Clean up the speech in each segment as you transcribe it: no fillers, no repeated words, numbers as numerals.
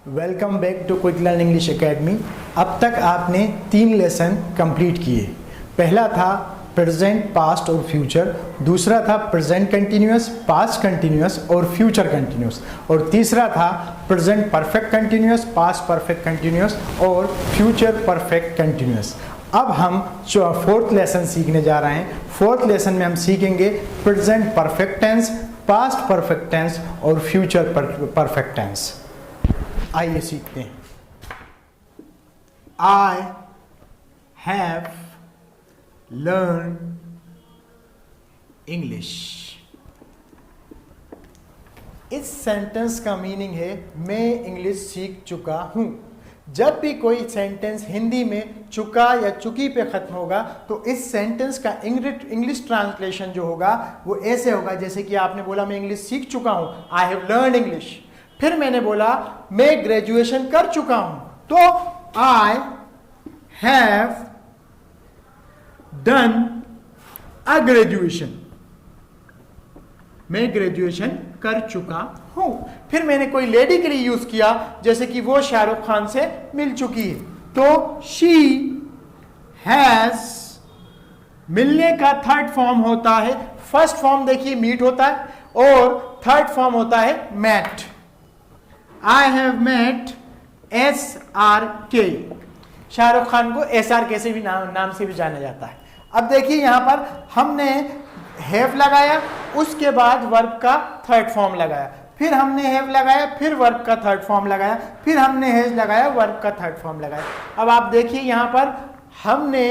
Welcome back to quick learn English academy. अब तक आपने 3 लेसन कंप्लीट किए। पहला था प्रेजेंट, पास्ट और फ्यूचर, दूसरा था प्रेजेंट कंटिन्यूअस, पास्ट कंटिन्यूअस और फ्यूचर कंटिन्यूअस, और तीसरा था present perfect continuous, past perfect continuous और फ्यूचर परफेक्ट कंटिन्यूअस। अब हम 4th लेसन सीखने जा रहे हैं। 4th लेसन में हम सीखेंगे present perfect tense, past perfect tense और फ्यूचर परफेक्ट टेंस। आइए सीखते हैं। I have learned English। इस सेंटेंस का मीनिंग है मैं इंग्लिश सीख चुका हूं। जब भी कोई सेंटेंस हिंदी में चुका या चुकी पे खत्म होगा तो इस सेंटेंस का इंग्लिश ट्रांसलेशन जो होगा वो ऐसे होगा, जैसे कि आपने बोला मैं इंग्लिश सीख चुका हूं, आई हैव लर्न इंग्लिश। फिर मैंने बोला मैं ग्रेजुएशन कर चुका हूं, तो I have done a graduation, मैं ग्रेजुएशन कर चुका हूं। फिर मैंने कोई लेडी के लिए यूज किया, जैसे कि वो शाहरुख खान से मिल चुकी है, तो शी हैज, मिलने का थर्ड फॉर्म होता है, फर्स्ट फॉर्म देखिए मीट होता है और थर्ड फॉर्म होता है met. I have met SRK, Shahrukh Khan को SRK से भी नाम से भी जाना जाता है। अब देखिए यहां पर हमने हैव लगाया, उसके बाद वर्ब का थर्ड फॉर्म लगाया, फिर हमने हैव लगाया, फिर वर्ब का थर्ड फॉर्म लगाया, फिर हमने हैज लगाया, वर्ब का थर्ड फॉर्म लगाया। अब आप देखिए यहां पर हमने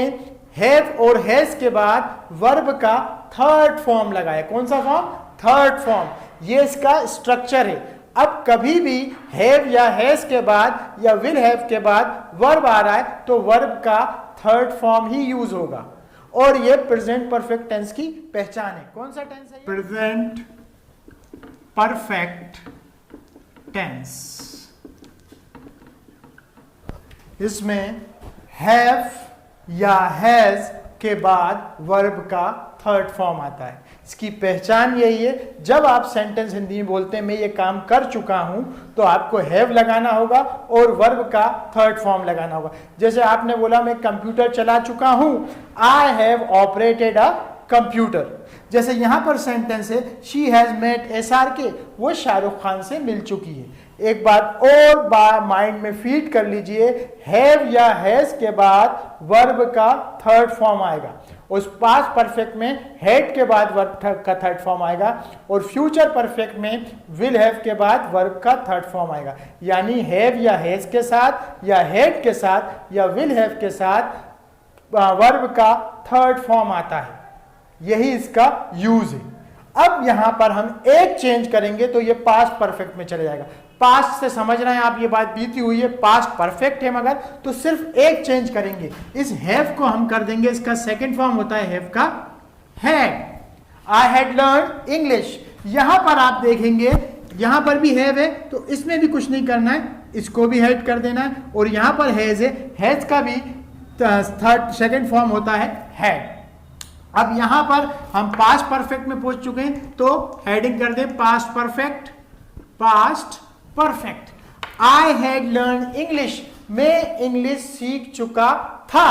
हैव और हैज के बाद वर्ब का थर्ड फॉर्म लगाया। कौन सा फॉर्म? Third form. ये इसका स्ट्रक्चर है। अब कभी भी हैव या हैज के बाद या विल हैव के बाद वर्ब आ रहा है तो वर्ब का थर्ड फॉर्म ही यूज होगा, और ये प्रेजेंट परफेक्ट टेंस की पहचान है। कौन सा टेंस है? Present perfect tense. इसमें हैव या हैज के बाद वर्ब का थर्ड फॉर्म आता है। इसकी पहचान यही है, जब आप सेंटेंस हिंदी में बोलते हैं मैं ये काम कर चुका हूं, तो आपको हैव लगाना होगा और वर्ब का थर्ड फॉर्म लगाना होगा। जैसे आपने बोला मैं कंप्यूटर चला चुका हूं, I have operated a computer. जैसे यहां पर सेंटेंस है शी हैज मेट SRK, वो शाहरुख खान से मिल चुकी है। एक बात और माइंड में फीड कर लीजिए, हैव या हैज के बाद वर्ब का थर्ड फॉर्म आएगा, उस पास्ट परफेक्ट में हैड के बाद वर्ब का थर्ड फॉर्म आएगा, और फ्यूचर परफेक्ट में विल हैव के बाद वर्ब का थर्ड फॉर्म आएगा। यानी हैव या हैज के साथ या हैड के साथ या विल हैव के साथ वर्ब का थर्ड फॉर्म आता है। यही इसका यूज है। अब यहां पर हम एक चेंज करेंगे तो ये पास्ट परफेक्ट में चले जाएगा। पास्ट से समझ रहे हैं आप, ये बात बीती हुई है, पास्ट परफेक्ट है, मगर तो सिर्फ एक चेंज करेंगे, इस हैव को हम कर देंगे, इसका सेकंड फॉर्म होता है हैव का had. I had learn English. यहां पर आप देखेंगे यहां पर भी हैव है, तो इसमें भी कुछ नहीं करना है, इसको भी हैड कर देना है, और यहां पर हैज है, हैज का भी सेकंड फॉर्म होता है हैड। अब यहां पर हम पास्ट परफेक्ट में पहुंच चुके हैं, तो हेडिंग कर दें past perfect, past perfect. I had learn English, मैं इंग्लिश सीख चुका था।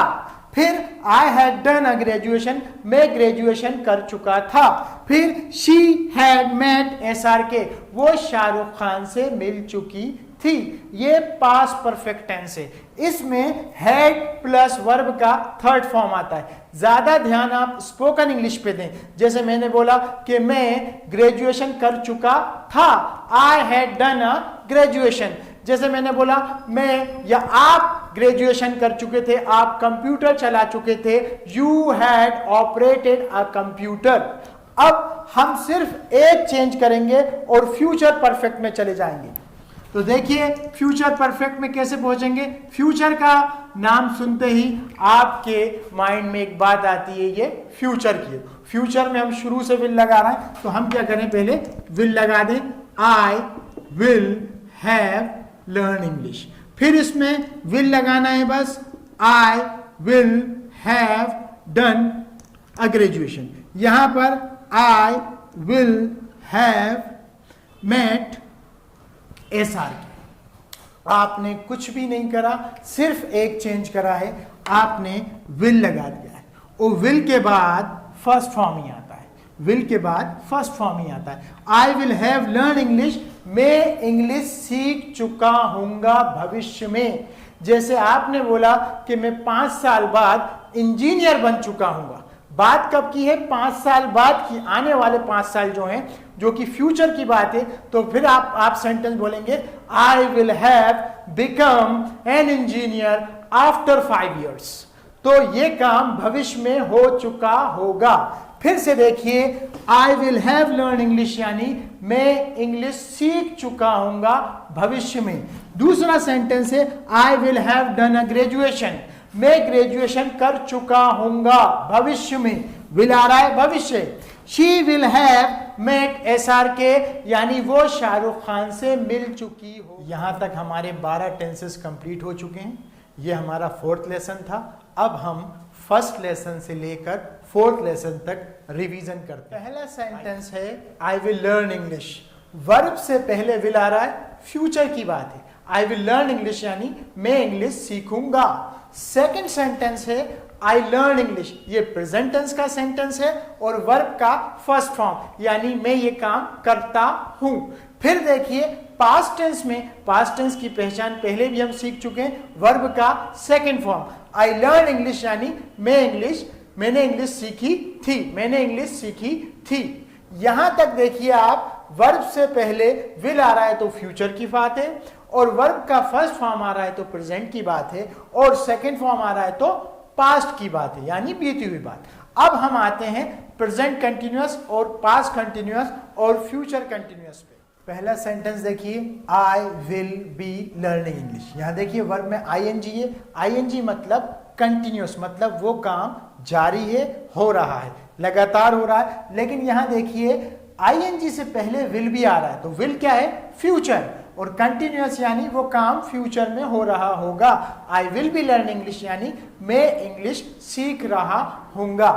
फिर I had done a graduation, मैं ग्रेजुएशन कर चुका था। फिर शी हैड मेट SRK, वो शाहरुख खान से मिल चुकी थी। ये पास्ट परफेक्ट टेंस है। इसमें हैड प्लस वर्ब का थर्ड फॉर्म आता है। ज्यादा ध्यान आप स्पोकन इंग्लिश पे दें। जैसे मैंने बोला कि मैं ग्रेजुएशन कर चुका था, I had done a graduation. जैसे मैंने बोला मैं या आप ग्रेजुएशन कर चुके थे, आप कंप्यूटर चला चुके थे, you had operated a computer. अब हम सिर्फ एक चेंज करेंगे और फ्यूचर परफेक्ट में चले जाएंगे। तो देखिए फ्यूचर परफेक्ट में कैसे पहुंचेंगे। फ्यूचर का नाम सुनते ही आपके माइंड में एक बात आती है, ये फ्यूचर की। फ्यूचर में हम शुरू से विल लगा रहे हैं, तो हम क्या करें, पहले विल लगा दें, I will have learn English. फिर इसमें विल लगाना है बस, I will have done a graduation. यहां पर I will have met SRK। आपने कुछ भी नहीं करा, सिर्फ एक चेंज करा है, आपने विल लगा दिया है। और विल के बाद फर्स्ट फॉर्म ही आता है, विल के बाद फर्स्ट फॉर्म ही आता है। आई विल हैव लर्न इंग्लिश, मैं इंग्लिश सीख चुका हूंगा भविष्य में। जैसे आपने बोला कि मैं 5 साल बाद इंजीनियर बन चुका हूंगा, बात कब की है? 5 साल बाद की, आने वाले 5 साल जो हैं, जो कि फ्यूचर की बात है। तो फिर आप सेंटेंस बोलेंगे आई will have become an engineer after 5 years। तो ये काम भविष्य में हो चुका होगा। फिर से देखिए, आई विल हैव लर्न इंग्लिश यानी मैं इंग्लिश सीख चुका हूंगा भविष्य में। दूसरा सेंटेंस है आई will have done a graduation, मैं ग्रेजुएशन कर चुका हूंगा भविष्य में। विल आ रहा है भविष्य। She will have met SRK यानी वो शाहरुख खान से मिल चुकी हो। यहां तक हमारे 12 टेंसेस कंप्लीट हो चुके हैं। ये हमारा 4th लेसन था। अब हम फर्स्ट लेसन से लेकर 4th लेसन तक रिवीजन करते हैं। पहला सेंटेंस है I will learn English, verb से पहले विल आ रहा है, फ्यूचर की बात है। आई विल लर्न इंग्लिश यानी मैं इंग्लिश सीखूंगा। सेकेंड सेंटेंस है आई लर्न इंग्लिश, ये प्रेजेंट टेंस का सेंटेंस है और वर्ब का फर्स्ट फॉर्म यानी मैं ये काम करता हूं। फिर देखिए पास्ट टेंस में, पास्ट टेंस की पहचान पहले भी हम सीख चुके हैं, वर्ब का second form. I learn English यानी मैंने इंग्लिश सीखी थी, मैंने इंग्लिश सीखी थी। यहां तक देखिए आप, वर्ब से पहले विल आ रहा है तो फ्यूचर की बात है, और वर्ब का फर्स्ट फॉर्म आ रहा है तो प्रेजेंट की बात है, और सेकंड फॉर्म आ रहा है तो पास्ट की बात है यानी बीती हुई बात। अब हम आते हैं प्रेजेंट कंटिन्यूअस और पास्ट कंटिन्यूअस और फ्यूचर कंटिन्यूअस पे। पहला सेंटेंस देखिए, I will be learning English. यहां देखिए वर्ब में ING है, ING मतलब कंटिन्यूअस, मतलब वो काम जारी है, हो रहा है, लगातार हो रहा है। लेकिन यहां देखिए ING से पहले विल भी आ रहा है, तो विल क्या है? फ्यूचर, और कंटिन्यूअस यानी वो काम फ्यूचर में हो रहा होगा। I will be learn English यानी मैं इंग्लिश सीख रहा हूंगा।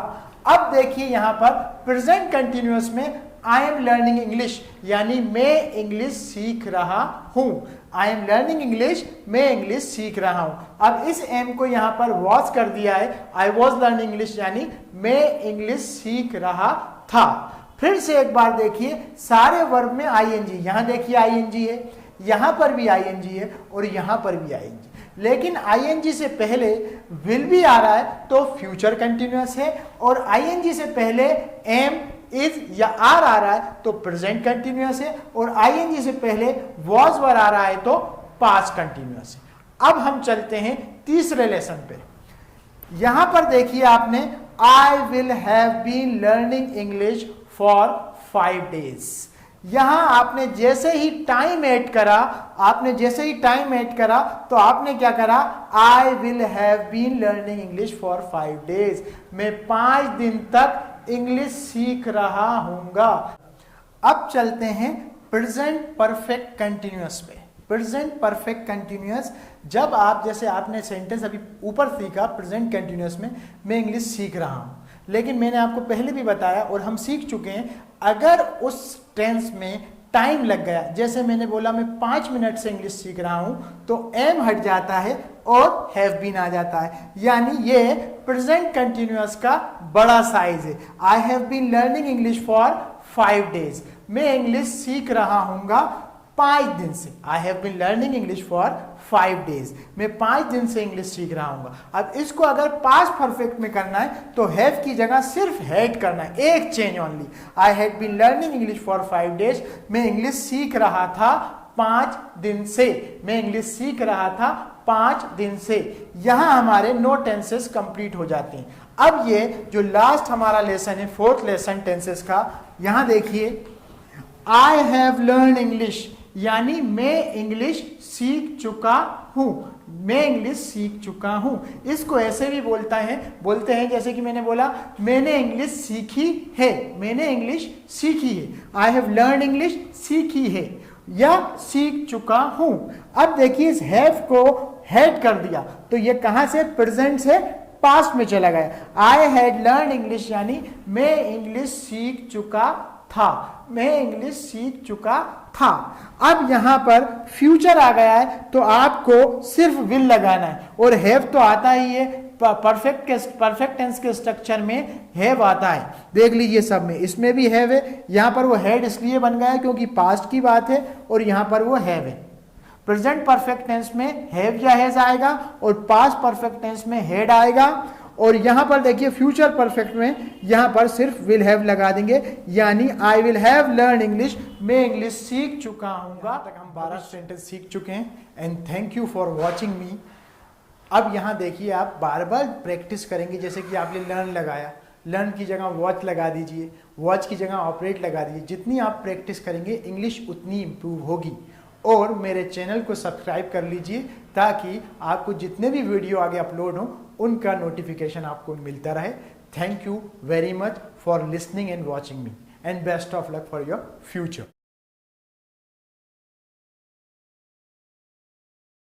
अब देखिए यहां पर प्रेजेंट कंटिन्यूअस में आई एम लर्निंग इंग्लिश यानी मैं इंग्लिश सीख रहा हूं। आई एम लर्निंग इंग्लिश, मैं इंग्लिश सीख रहा हूं। अब इस एम को यहां पर वॉज कर दिया है, आई वॉज लर्निंग इंग्लिश यानी मैं इंग्लिश सीख रहा था। फिर से एक बार देखिए, सारे वर्ब में ING, यहां देखिए ING है, यहां पर भी ING है और यहां पर भी ING। लेकिन ING से पहले विल भी आ रहा है तो फ्यूचर कंटिन्यूअस है, और ING से पहले एम, इज या आर आ रहा है तो प्रेजेंट कंटिन्यूअस है, और ING से पहले वॉज वर आ रहा है तो पास्ट कंटिन्यूअस है। अब हम चलते हैं तीसरे लेसन पे। यहां पर देखिए आपने I will have been learning English for 5 days। यहां आपने जैसे ही टाइम ऐड करा, तो आपने क्या करा? I will have been learning English for 5 days, मैं 5 दिन तक इंग्लिश सीख रहा हूंगा। अब चलते हैं प्रेजेंट परफेक्ट कंटिन्यूअस पे। प्रेजेंट परफेक्ट कंटिन्यूअस, जब आप, जैसे आपने सेंटेंस अभी ऊपर सीखा प्रेजेंट कंटिन्यूअस में मैं इंग्लिश सीख रहा हूं, लेकिन मैंने आपको पहले भी बताया और हम सीख चुके हैं, अगर उस टेंस में टाइम लग गया, जैसे मैंने बोला मैं 5 मिनट से इंग्लिश सीख रहा हूं, तो एम हट जाता है और हैव बीन आ जाता है, यानी ये प्रेजेंट कंटिन्यूअस का बड़ा साइज है। I have been learning English for 5 days, मैं इंग्लिश सीख रहा हूंगा 5 दिन से। I have been learning English for 5 days, मैं 5 दिन से इंग्लिश सीख रहा हूंगा। अब इसको अगर पास्ट परफेक्ट में करना है तो हैव की जगह सिर्फ हैड करना है, एक change only. I had been learning English for 5 days, मैं इंग्लिश सीख रहा था 5 दिन से, मैं इंग्लिश सीख रहा था 5 दिन से। यहां हमारे 9 टेंसेस कंप्लीट हो जाते हैं। अब ये जो लास्ट हमारा लेसन है, 4th लेसन टेंसेस का, यहां देखिए आई हैव लर्न इंग्लिश यानी मैं इंग्लिश सीख चुका हूं, मैं इंग्लिश सीख चुका हूं। इसको ऐसे भी बोलते हैं जैसे कि मैंने बोला मैंने इंग्लिश सीखी है, मैंने इंग्लिश सीखी है। आई हैव लर्न इंग्लिश, सीखी है या सीख चुका हूं। अब देखिए इस हैव को हैड कर दिया तो ये कहां से? प्रेजेंट से पास्ट में चला गया। आई हैड लर्न इंग्लिश यानी मैं इंग्लिश सीख चुका था, मैं इंग्लिश सीख चुका था। अब यहां पर फ्यूचर आ गया है तो आपको सिर्फ विल लगाना है, और हैव तो आता ही है, परफेक्ट टेंस के स्ट्रक्चर में हैव आता है। देख लीजिए सब में, इसमें भी हैव है, यहां पर वो हैड इसलिए बन गया क्योंकि पास्ट की बात है, और यहां पर वो हैव है। प्रेजेंट परफेक्ट टेंस में हैव या हैज आएगा, और पास्ट परफेक्ट टेंस में हैड आएगा, और यहां पर देखिए फ्यूचर परफेक्ट में यहां पर सिर्फ विल हैव लगा देंगे, यानी आई विल हैव लर्न इंग्लिश, मैं इंग्लिश सीख चुका हूँ। तक हम 12 सेंटेंस सीख चुके हैं, and thank you for watching मी। अब यहाँ देखिए आप बार बार प्रैक्टिस करेंगे, जैसे कि आपने लर्न लगाया, लर्न की जगह वॉच लगा दीजिए, वॉच की जगह ऑपरेट लगा दीजिए। जितनी आप प्रैक्टिस करेंगे इंग्लिश उतनी इंप्रूव होगी। और मेरे चैनल को सब्सक्राइब कर लीजिए ताकि आपको जितने भी वीडियो आगे अपलोड हों उनका नोटिफिकेशन आपको मिलता रहे। Thank you very much for listening and watching me, and best of luck for your future.